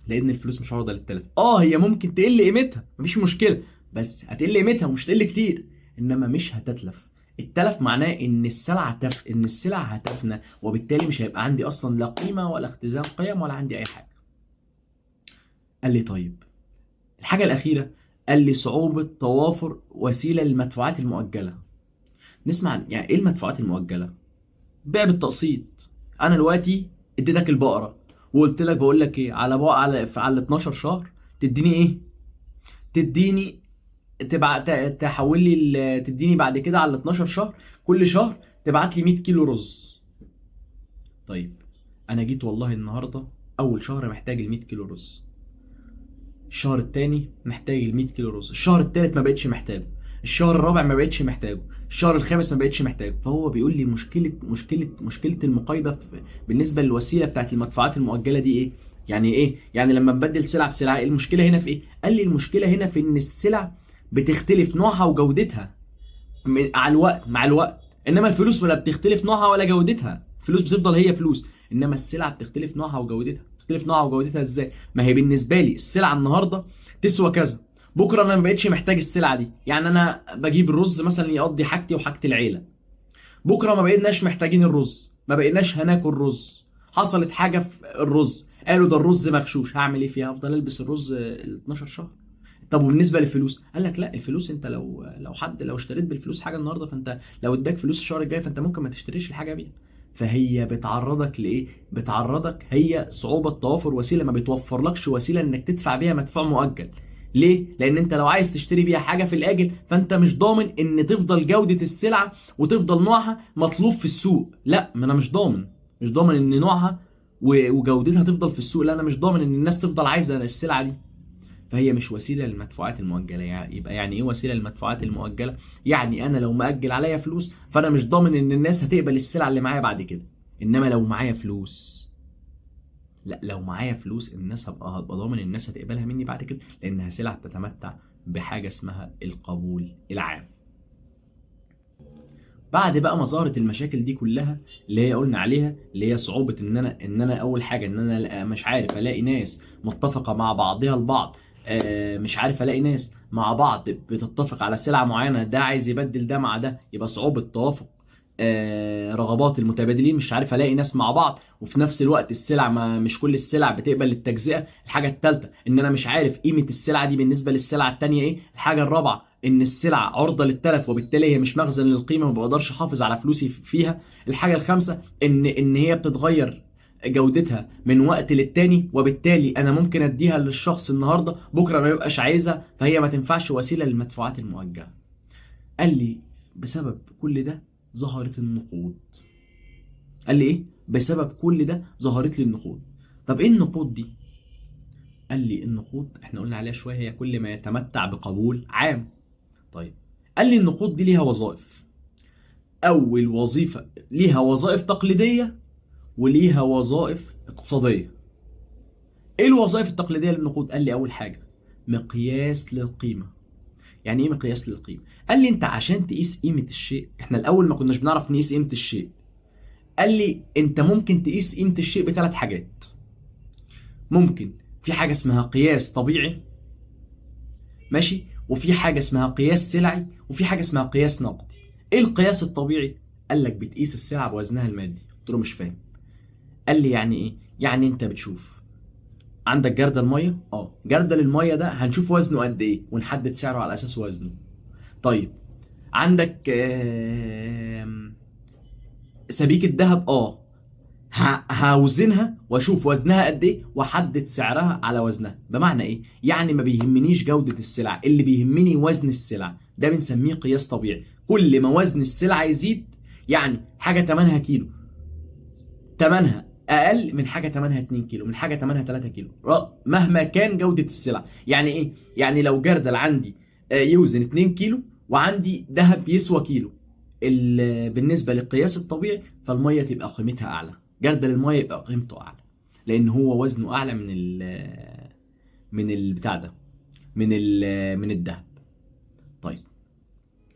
لان الفلوس مش عرضه للتلف. هي ممكن تقل قيمتها، مفيش مشكله، بس هتقل قيمتها ومش تقل كتير، انما مش هتتلف. التلف معناه ان السلع هتفنى، وبالتالي مش هيبقى عندي اصلا لا قيمه ولا اختزان قيم ولا عندي اي حاجه. قال لي طيب الحاجه الاخيره، قال لي صعوبه توافر وسيله للمدفوعات المؤجله. نسمع يعني ايه المدفوعات المؤجله؟ بيع بالتقسيط. انا دلوقتي اديتك البقره وقلت لك، بقول لك ايه، على بقى على 12 شهر تديني ايه؟ تديني تحول لي تديني بعد كده على 12 شهر كل شهر تبعت لي 100 كيلو رز. طيب انا جيت والله النهارده اول شهر محتاج ال 100 كيلو رز، الشهر الثاني محتاج ال 100 كيلو رز، الشهر الثالث ما بقتش محتاجه، الشهر الرابع ما بقتش محتاجه، الشهر الخامس ما بقتش محتاجه. فهو بيقول لي مشكله المقايضه بالنسبه للوسيله بتاعت المدفوعات المؤجله دي ايه؟ يعني ايه؟ يعني لما نبدل سلعه بسلعه، المشكله هنا في ايه؟ قال لي المشكله هنا في ان السلع بتختلف نوعها وجودتها مع الوقت، انما الفلوس ولا بتختلف نوعها ولا جودتها. الفلوس بتفضل هي فلوس، انما السلع بتختلف نوعها وجودتها. بتختلف نوعها وجودتها ازاي؟ ما هي بالنسبه لي السلعه النهارده تسوى كذا، بكره انا ما بقتش محتاج السلعه دي. يعني انا بجيب الرز مثلا يقضي حاجتي وحاجه العيله، بكره ما بقيناش محتاجين الرز، ما بقيناش هناكل رز، حصلت حاجه في الرز، قالوا ده الرز مغشوش، هعمل ايه فيها؟ افضل البس الرز ال 12 شهر. طب وبالنسبه للفلوس، قال لك لا، الفلوس انت لو اشتريت بالفلوس حاجه النهارده، فانت لو اداك فلوس الشهر الجاي فانت ممكن ما تشتريش الحاجه بيها. فهي بتعرضك لايه؟ بتعرضك، هي صعوبه توافر وسيله، ما بتوفرلكش وسيله انك تدفع بيها مدفوع مؤجل. ليه؟ لان انت لو عايز تشتري بيها حاجه في الاجل، فانت مش ضامن ان تفضل جوده السلعه وتفضل نوعها مطلوب في السوق. لا، ما انا مش ضامن ان نوعها وجودتها تفضل في السوق. لا، انا مش ضامن ان الناس تفضل عايزه السلعه دي. فهي مش وسيله للمدفوعات المؤجله. يبقى يعني ايه وسيله للمدفوعات المؤجله؟ يعني انا لو مأجل عليا فلوس فانا مش ضامن ان الناس هتقبل السلعه اللي معايا بعد كده. انما لو معايا فلوس، لا، لو معايا فلوس الناس هبقى ضامن الناس هتقبلها مني بعد كده، لانها سلع بتتمتع بحاجه اسمها القبول العام. بعد بقى ما ظهرت المشاكل دي كلها اللي هي قلنا عليها، اللي هي صعوبة ان انا اول حاجة ان انا مش عارف الاقي ناس متفقة مع بعضها البعض، مش عارف الاقي ناس مع بعض بتتفق على سلعة معينة، ده عايز يبدل ده مع ده، يبقى صعوبة توافق رغبات المتبادلين. مش عارف الاقي ناس مع بعض وفي نفس الوقت السلع ما مش كل السلع بتقبل التجزئة. الحاجة الثالثة ان انا مش عارف قيمة السلعة دي بالنسبة للسلعة الثانية ايه. الحاجة الرابعة ان السلعه عرضه للتلف وبالتالي هي مش مخزن للقيمه، ما بقدرش احافظ على فلوسي فيها. الحاجه الخامسه ان هي بتتغير جودتها من وقت للتاني، وبالتالي انا ممكن اديها للشخص النهارده بكره ما يبقاش عايزها، فهي ما تنفعش وسيله للمدفوعات المؤجله. قال لي بسبب كل ده ظهرت النقود. قال لي ايه؟ بسبب كل ده ظهرت لي النقود. طب ايه النقود دي؟ قال لي النقود احنا قلنا عليها شويه، هي كل ما يتمتع بقبول عام. طيب، قال لي النقود دي ليها وظائف. اول وظيفه ليها وظائف تقليديه وليها وظائف اقتصاديه. ايه الوظائف التقليديه للنقود؟ قال لي اول حاجه مقياس للقيمه. يعني ايه مقياس للقيمه؟ قال لي انت عشان تقيس قيمه الشيء، احنا الاول ما كناش بنعرف نقيس قيمه الشيء. قال لي انت ممكن تقيس قيمه الشيء بثلاث حاجات. ممكن في حاجه اسمها قياس طبيعي، ماشي، وفي حاجه اسمها قياس سلعي، وفي حاجه اسمها قياس نقدي. ايه القياس الطبيعي؟ قال لك بتقيس السلعه بوزنها المادي. قلت له مش فاهم. قال لي يعني ايه؟ يعني انت بتشوف عندك جردل ميه، جردل الميه ده هنشوف وزنه قد ايه ونحدد سعره على اساس وزنه. طيب عندك سبيكة ذهب، هوزنها واشوف وزنها قد ايه واحدد سعرها على وزنها. بمعنى ايه؟ يعني ما بيهمنيش جودة السلع، اللي بيهمني وزن السلع. ده بنسميه قياس طبيعي. كل ما وزن السلعة يزيد، يعني حاجة تمنها كيلو، تمنها اقل من حاجة تمنها 2 كيلو، من حاجة تمنها 3 كيلو، مهما كان جودة السلع. يعني ايه؟ يعني لو جردل عندي يوزن 2 كيلو وعندي ذهب يسوى كيلو، بالنسبة للقياس الطبيعي فالمية تبقى قيمتها اعلى، جردل المية يبقى قيمته اعلى، لان هو وزنه اعلى من البتاع ده، من الذهب. طيب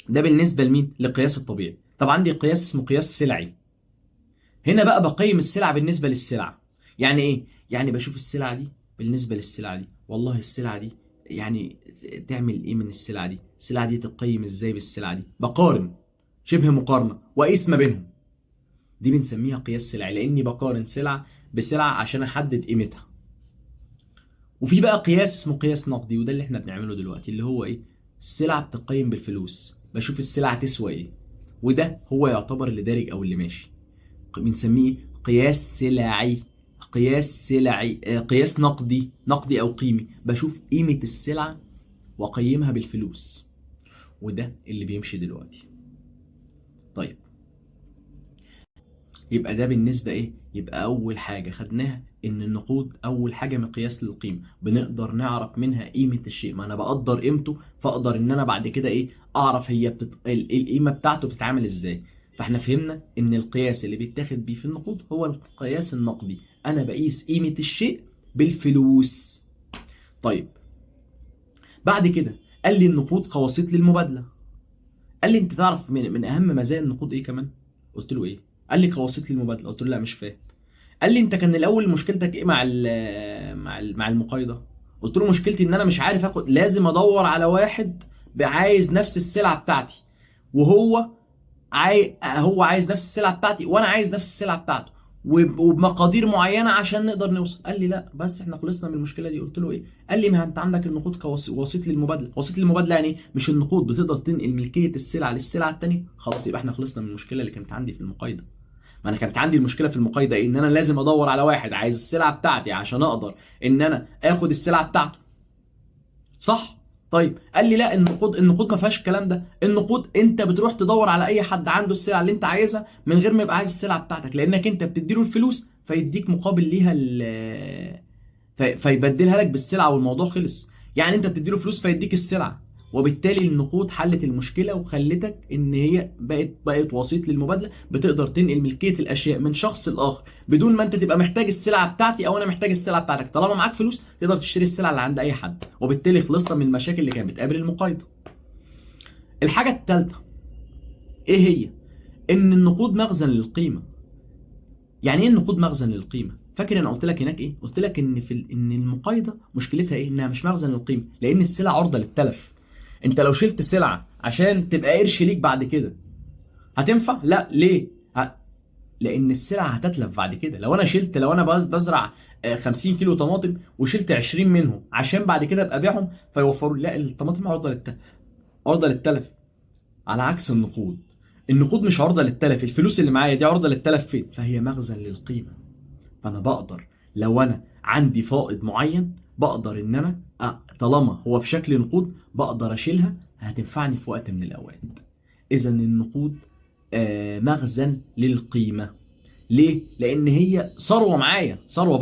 ده بالنسبه لمين؟ للقياس الطبيعي. طب عندي قياس اسمه قياس سلعي. هنا بقى بقيم السلع بالنسبه للسلعه. يعني ايه؟ يعني بشوف السلعه دي بالنسبه للسلعه دي، والله السلعه دي يعني تعمل ايه من السلعه دي، السلعه دي تقيم ازاي بالسلعه دي، بقارن، شبه مقارنه واقيس ما بينهم. دي بنسميها قياس سلعي، لاني بقارن سلعه بسلعه عشان احدد قيمتها. وفي بقى قياس اسمه قياس نقدي، وده اللي احنا بنعمله دلوقتي، اللي هو ايه؟ السلعه بتقيم بالفلوس، بشوف السلعه تسوى ايه، وده هو يعتبر اللي دارج او اللي ماشي. بنسميه قياس سلعي. قياس سلعي، قياس نقدي او قيمي، بشوف قيمه السلعه واقيمها بالفلوس، وده اللي بيمشي دلوقتي. طيب يبقى ده بالنسبة ايه؟ يبقى اول حاجة خدناها ان النقود اول حاجة مقياس للقيمة، بنقدر نعرف منها قيمة الشيء، ما انا بقدر قيمته فاقدر ان انا بعد كده ايه؟ اعرف هي القيمة بتاعته بتتعامل ازاي. فاحنا فهمنا ان القياس اللي بيتاخد بيه في النقود هو القياس النقدي، انا بقيس قيمة الشيء بالفلوس. طيب بعد كده قال لي النقود قواسيط للمبادلة. قال لي انت تعرف من اهم مزايا النقود ايه كمان؟ قلت له ايه؟ قال لي قواسيط للمبادله. قلت له لا مش فاهم. قال لي انت كان الاول مشكلتك ايه مع المقايضه؟ قلت له مشكلتي ان انا مش عارف اخد، لازم ادور على واحد عايز نفس السلعه بتاعتي، وهو هو عايز نفس السلعه بتاعتي وانا عايز نفس السلعه بتاعته، وبمقادير معينه عشان نقدر نوصل. قال لي لا بس احنا خلصنا من المشكله دي. قلت له ايه؟ قال لي ما انت عندك النقود كوسيط للمبادله. وسيط للمبادله يعني مش النقود بتقدر تنقل ملكيه السلعه للسلعه الثانيه؟ خلاص يبقى احنا خلصنا من المشكله اللي كانت عندي في المقايضه. ما انا كانت عندي المشكله في المقايضه ايه؟ ان انا لازم ادور على واحد عايز السلعه بتاعتي عشان اقدر ان انا اخد السلعه بتاعته، صح؟ طيب قال لي لا، النقود ما فيهاش الكلام ده. النقود انت بتروح تدور على اي حد عنده السلعه اللي انت عايزها من غير ما يبقى عايز السلعه بتاعتك، لانك انت بتديله الفلوس فيديك مقابل ليها فيبدلها لك بالسلعه والموضوع خلص. يعني انت بتديله فلوس فيديك السلعه، وبالتالي النقود حلت المشكله وخلتك ان هي بقت وسيط للمبادله، بتقدر تنقل ملكيه الاشياء من شخص لاخر بدون ما انت تبقى محتاج السلعه بتاعتي او انا محتاج السلعه بتاعتك. طالما معاك فلوس تقدر تشتري السلعه اللي عند اي حد، وبالتالي خلصنا من المشاكل اللي كانت بتقابل المقايضه. الحاجه الثالثه ايه هي؟ ان النقود مخزن للقيمه. يعني ايه النقود مخزن للقيمه؟ فاكر انا قلت لك هناك ايه؟ قلت لك ان ان المقايضه مشكلتها ايه؟ انها مش مخزن للقيمه، لان السلع عرضه للتلف. انت لو شلت سلعه عشان تبقى قرش ليك بعد كده هتنفع؟ لا. ليه؟ لان السلع هتتلف بعد كده. لو انا بزرع 50 كيلو طماطم وشلت 20 منهم عشان بعد كده ابقى ابيعهم فيوفروا، لا، الطماطم عرضه للتلف. على عكس النقود، النقود مش عرضه للتلف، الفلوس اللي معايا دي عرضه للتلف فين؟ فهي مخزن للقيمه. فانا بقدر لو انا عندي فائض معين بقدر ان انا طالما هو في شكل نقود بقدر اشيلها، هتنفعني في وقت من الاوقات. اذا النقود مخزن للقيمه. ليه؟ لان هي ثروه معايا، ثروه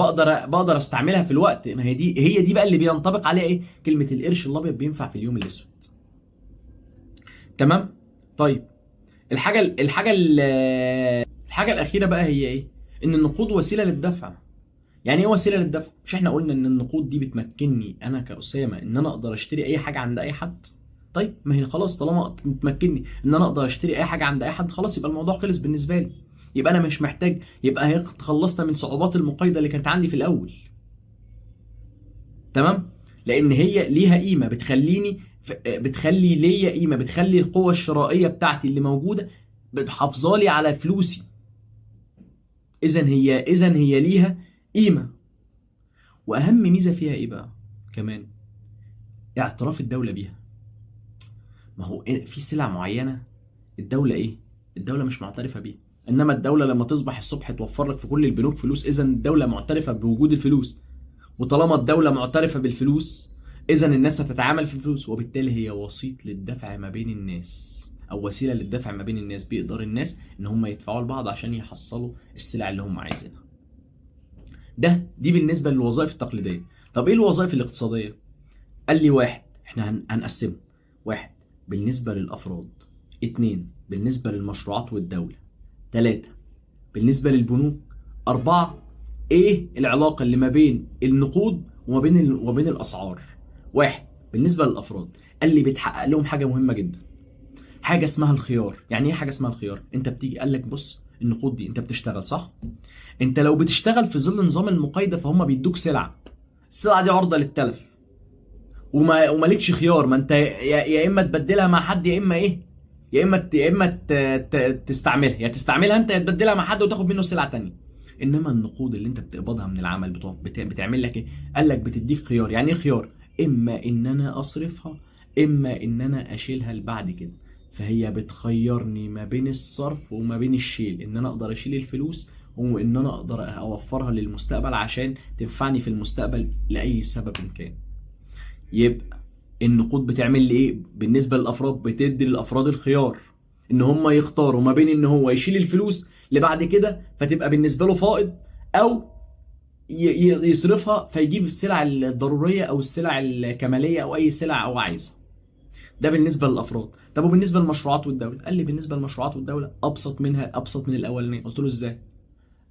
بقدر استعملها في الوقت. ما هي دي بقى اللي بينطبق عليها ايه؟ كلمه القرش الابيض بينفع في اليوم الاسود. تمام؟ طيب الحاجه الاخيره بقى هي ايه؟ ان النقود وسيله للدفع. يعني ايه وسيله للدفع؟ مش احنا قلنا ان النقود دي بتمكنني انا كأسامة ان انا اقدر اشتري اي حاجه عند اي حد؟ طيب ما هي خلاص طالما بتمكنني ان انا اقدر اشتري اي حاجه عند اي حد، خلاص يبقى الموضوع خلص بالنسبه لي. يبقى انا مش محتاج، يبقى هي تخلصنا من صعوبات المقايضه اللي كانت عندي في الاول. تمام؟ لان هي ليها قيمه بتخلي ليا قيمه، بتخلي القوه الشرائيه بتاعتي اللي موجوده بتحافظالي على فلوسي. اذا هي ليها قيمه. واهم ميزه فيها ايه بقى كمان؟ اعتراف الدوله بيها. ما هو في سلع معينه الدوله مش معترفه بيها، انما الدوله لما تصبح الصبح توفر لك في كل البنوك فلوس، اذا الدوله معترفه بوجود الفلوس. وطالما الدوله معترفه بالفلوس اذا الناس هتتعامل في الفلوس، وبالتالي هي وسيط للدفع ما بين الناس، او وسيله للدفع ما بين الناس. بيقدر الناس ان هم يدفعوا لبعض عشان يحصلوا السلع اللي هم عايزينها. دي بالنسبه للوظائف التقليديه. طب ايه الوظائف الاقتصاديه؟ قال لي واحد، احنا هنقسمه: واحد بالنسبة للأفراد، اتنين بالنسبة للمشروعات والدولة، تلاتة بالنسبة للبنوك، أربعة ايه العلاقة اللي ما بين النقود وما بين الأسعار. واحد بالنسبة للأفراد، قال لي بتحقق لهم حاجة مهمة جدا، حاجة اسمها الخيار. يعني ايه حاجة اسمها الخيار؟ انت بتيجي قال لك بص، النقود دي انت بتشتغل صح؟ انت لو بتشتغل في ظل نظام المقايضة فهم بيدوك سلعة، السلعة دي عرضة للتلف ومالكش خيار. ما انت يا اما تبدلها مع حد، يا اما ايه، تستعملها، يا تستعملها انت يا تبدلها مع حد وتاخد منه سلعه تانية. انما النقود اللي انت بتقبضها من العمل بتعمل لك ايه؟ قال لك بتديك خيار. يعني ايه خيار؟ اما ان انا اصرفها، اما ان انا اشيلها لبعد كده. فهي بتخيرني ما بين الصرف وما بين الشيل، ان انا اقدر اشيل الفلوس وان انا اقدر اوفرها للمستقبل عشان تنفعني في المستقبل لاي سبب كان. يبقى النقود بتعمل لي ايه بالنسبه للافراد؟ بتدي للافراد الخيار ان هم يختاروا ما بين ان هو يشيل الفلوس لبعد كده فتبقى بالنسبه له فائض، او يصرفها فيجيب السلع الضروريه او السلع الكماليه او اي سلع هو عايزها. ده بالنسبه للافراد. طب وبالنسبه للمشروعات والدوله؟ قال لي بالنسبه للمشروعات والدوله ابسط من الاولانيه. قلت له ازاي؟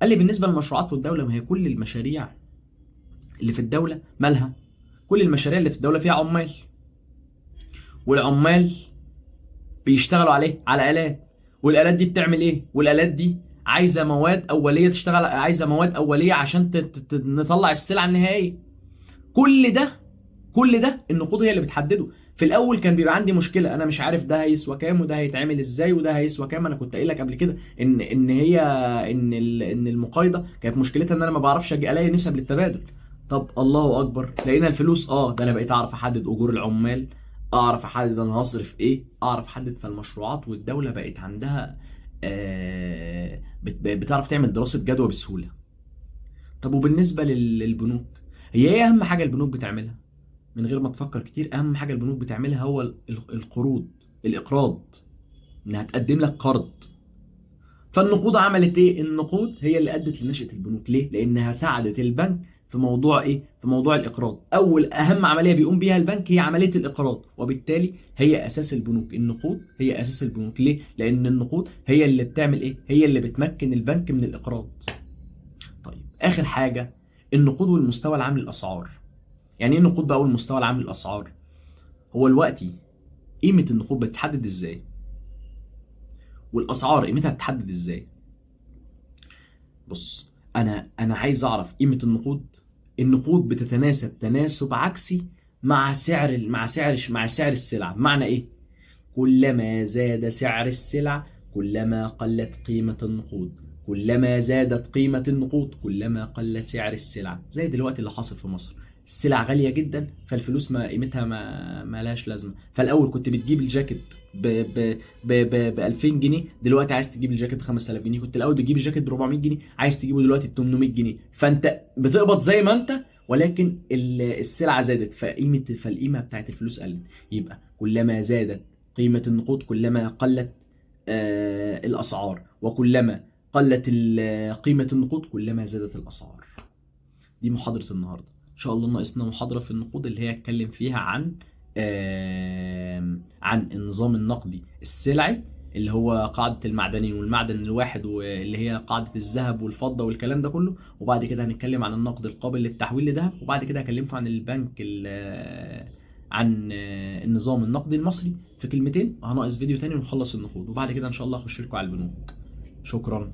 قال لي بالنسبه للمشروعات والدوله، ما هي كل المشاريع اللي في الدوله مالها؟ كل المشاريع اللي في الدوله فيها عمال، والعمال بيشتغلوا على آلات، والآلات دي بتعمل ايه؟ والآلات دي عايزه مواد اوليه تشتغل، عايزه مواد اوليه عشان نطلع السلعه النهائيه. كل ده النقود هي اللي بتحدده. في الاول كان بيبقى عندي مشكله، انا مش عارف ده هيسوى كام وده هيتعمل ازاي وده هيسوى كام. انا كنت قايل لك قبل كده ان المقايضه كانت مشكلتها ان انا ما بعرفش اجي الاقي نسب للتبادل. طب الله اكبر، لقينا الفلوس. ده انا بقيت اعرف احدد اجور العمال، اعرف احدد انا هصرف ايه، اعرف احدد. فالمشروعات والدوله بقت عندها بتعرف تعمل دراسه جدوى بسهوله. طب وبالنسبه للبنوك، هي ايه اهم حاجه البنوك بتعملها؟ من غير ما تفكر كتير، اهم حاجه البنوك بتعملها هو الاقراض، انها تقدم لك قرض. فالنقود عملت ايه؟ النقود هي اللي ادت لنشأة البنوك. ليه؟ لانها ساعدت البنك في في موضوع ايه؟ في موضوع الاقراض. اول اهم عمليه بيقوم بيها البنك هي عمليه الاقراض، وبالتالي هي اساس البنوك. النقود هي اساس البنوك. ليه؟ لان النقود هي اللي بتعمل ايه؟ هي اللي بتمكن البنك من الاقراض. طيب اخر حاجه، النقود والمستوى العام للاسعار. يعني ايه النقود بقى والمستوى العام للاسعار؟ هو دلوقتي قيمه النقود بتتحدد ازاي؟ والاسعار قيمتها بتتحدد ازاي؟ بص، انا عايز اعرف قيمه النقود. النقود بتتناسب تناسب عكسي مع سعر السلعه. بمعنى ايه؟ كلما زاد سعر السلع كلما قلت قيمه النقود، كلما زادت قيمه النقود كلما قل سعر السلع. زي دلوقتي اللي حاصل في مصر، السلع غاليه جدا فالفلوس ما قيمتها ما لهاش لازمه. فالاول كنت بتجيب الجاكيت ب 2000 جنيه، دلوقتي عايز تجيب الجاكيت ب 5000 جنيه. كنت الاول بتجيب الجاكيت ب 400 جنيه، عايز تجيبه دلوقتي ب 800 جنيه. فانت بتقبض زي ما انت، ولكن السلعه زادت فالقيمه بتاعت الفلوس قلت. يبقى كلما زادت قيمه النقود كلما قلت الاسعار، وكلما قلت قيمه النقود كلما زادت الاسعار. دي محاضرة النهاردة. إن شاء الله ناقصنا محاضرة في النقود اللي هي اتكلم فيها عن النظام النقدي السلعي، اللي هو قاعدة المعدنين والمعدن الواحد، واللي هي قاعدة الذهب والفضة والكلام ده كله. وبعد كده هنتكلم عن النقد القابل للتحويل لذهب. وبعد كده هكلمكم عن البنك عن النظام النقدي المصري في كلمتين. هناقص فيديو تاني ونخلص النقود، وبعد كده إن شاء الله أخش لكم على البنوك. شكرا.